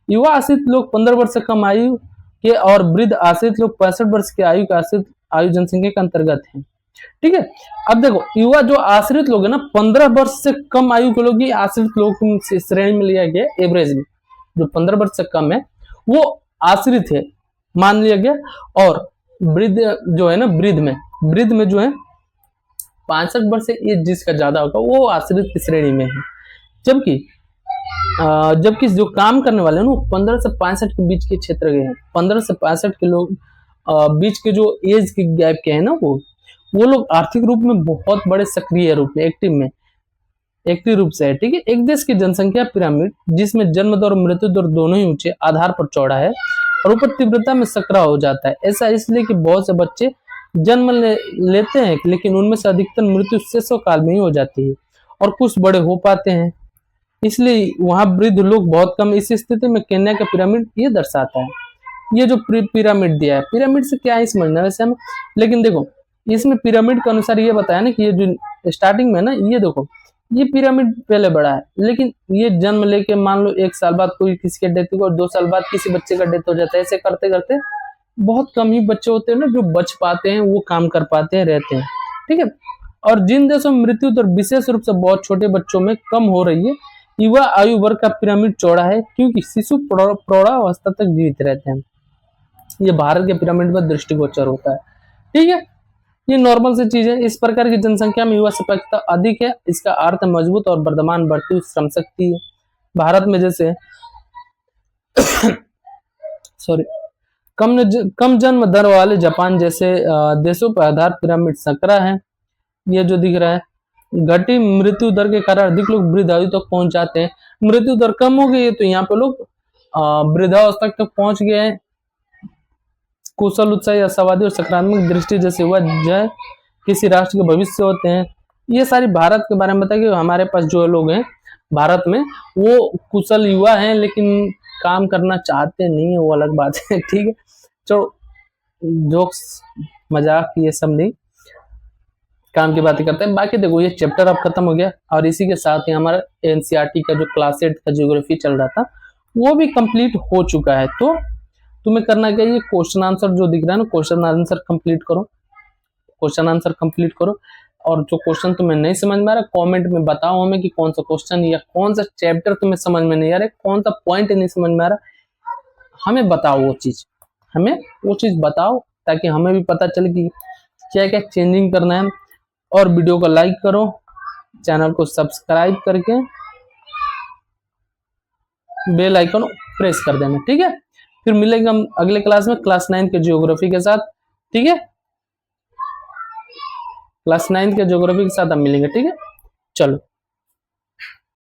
युवा आश्रित लोग 15 वर्ष से कम आयु के और वृद्ध आश्रित लोग 65 वर्ष की आयु के आश्रित आयु जनसंख्या के अंतर्गत है। ठीक है, अब देखो युवा जो आश्रित लोग है ना, 15 वर्ष से कम आयु के लोग ही आश्रित लोग श्रेणी में लिया गया, एवरेज में जो 15 वर्ष से कम है वो आश्रित है मान लिया गया, और वृद्ध जो है ना, वृद्ध में जो है 65 वर्ष से ये जिसका ज्यादा होगा वो आश्रित की श्रेणी में है। जबकि जो काम करने वाले हैं ना 15 से 65 के बीच के क्षेत्र के हैं, 15 से 65 के लोग बीच के जो एज के गैप के हैं ना, वो लोग आर्थिक रूप में बहुत बड़े सक्रिय रूप में एक्टिव रूप से है। ठीक है, एक देश की जनसंख्या पिरामिड जिसमें जन्म दर और मृत्यु दर दोनों ही ऊंचे आधार पर चौड़ा है और ऊपर तीव्रता में सकरा हो जाता है। ऐसा इसलिए कि बहुत से बच्चे जन्म लेते हैं, लेकिन उनमें से अधिकतर मृत्यु शैशव काल में ही हो जाती है और कुछ बड़े हो पाते हैं, इसलिए वहां वृद्ध लोग बहुत कम। इस स्थिति में केन्या का पिरामिड ये दर्शाता है। ये जो पिरामिड दिया है, पिरामिड से क्या है समझना वैसे हमें, लेकिन देखो इसमें पिरामिड के अनुसार ये बताया ना कि ये जो स्टार्टिंग में ना, ये देखो ये पिरामिड पहले बड़ा है, लेकिन ये जन्म लेके मान लो 1 साल बाद कोई किसी के डेथ हो और 2 साल बाद किसी बच्चे का डेथ हो जाता है। ऐसे करते करते बहुत कम ही बच्चे होते हैं ना जो बच पाते हैं, वो काम कर पाते हैं, रहते हैं। ठीक है, और जिन देशों में मृत्यु दर विशेष रूप से बहुत छोटे बच्चों में कम हो रही है, युवा आयु वर्ग का पिरामिड चौड़ा है क्योंकि शिशु प्रौढ़ावस्था तक जीवित रहते हैं। ये भारत के पिरामिड में दृष्टिगोचर होता है। ठीक है, ये नॉर्मल सी चीज है। इस प्रकार की जनसंख्या में युवा सापेक्षता अधिक है, इसका अर्थ मजबूत और वर्धमान बढ़ती हुई श्रम शक्ति है। भारत में जैसे सॉरी कम जन्म दर वाले जापान जैसे देशों पर आधार पिरामिड संकरा है, ये जो दिख रहा है। घटी मृत्यु दर के कारण अधिक लोग वृद्धायु तक पहुंच जाते हैं। मृत्यु दर कम हो गई है तो यहाँ पे लोग वृद्धावस्था तक पहुंच गए हैं। कुशल, उत्साही, आशावादी और सकारात्मक दृष्टि जैसे वजह किसी राष्ट्र के भविष्य होते हैं। ये सारी भारत के बारे में बताया कि हमारे पास जो लोग हैं भारत में वो कुशल युवा हैं, लेकिन काम करना चाहते नहीं है, वो अलग बात है। ठीक है, चलो जोक्स मजाक ये सब नहीं, काम की बातें करते हैं। बाकी देखो ये चैप्टर अब खत्म हो गया और इसी के साथ ही हमारा एनसीईआरटी का जो क्लास 8 का ज्योग्राफी चल रहा था वो भी कंप्लीट हो चुका है। तो तुम्हें करना क्या है, क्वेश्चन आंसर जो दिख रहा है ना, क्वेश्चन आंसर कंप्लीट करो, क्वेश्चन आंसर कंप्लीट करो। और जो क्वेश्चन तुम्हें नहीं समझ में आ रहा कमेंट में बताओ हमें कि कौन सा क्वेश्चन या कौन सा चैप्टर तुम्हें समझ में नहीं आ रहा, कौन सा पॉइंट नहीं समझ में आ रहा, हमें बताओ वो चीज, हमें वो चीज बताओ ताकि हमें भी पता चले कि क्या क्या चेंजिंग करना है। और वीडियो को लाइक करो, चैनल को सब्सक्राइब करके बेल आइकन प्रेस कर देना। ठीक है, फिर मिलेंगे हम अगले क्लास में क्लास 9 के ज्योग्राफी के साथ। ठीक है, क्लास 9 के ज्योग्राफी के साथ हम मिलेंगे। ठीक है, चलो।